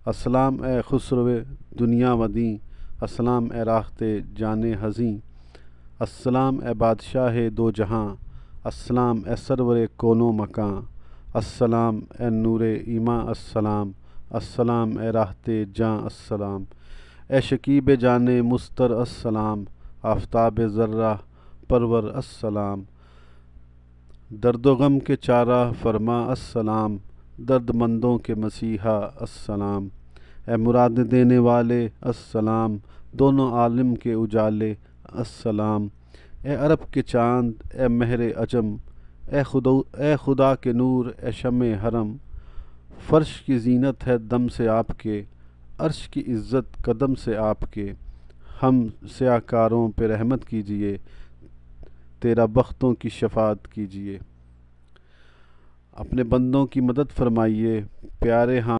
السلام اے خسرو دنیا ودیں، السلام اے راحت جان حزیں، السلام اے بادشاہ دو جہاں، السلام اے سرور کون و مکاں، السلام اے نور ایماں، السلام السلام اے راحت جاں، السلام اے شکیب جان مستر، السلام آفتاب ذرہ پرور، السلام درد و غم کے چارہ فرما، السلام درد مندوں کے مسیحا، السلام اے مراد دینے والے، السلام دونوں عالم کے اجالے، السلام اے عرب کے چاند، اے مہر عجم، اے خدا کے نور، اے شمع حرم، فرش کی زینت ہے دم سے آپ کے، عرش کی عزت قدم سے آپ کے، ہم سیاہ کاروں پہ رحمت کیجئے، تیرا بختوں کی شفاعت کیجئے، اپنے بندوں کی مدد فرمائیے، پیارے ہاں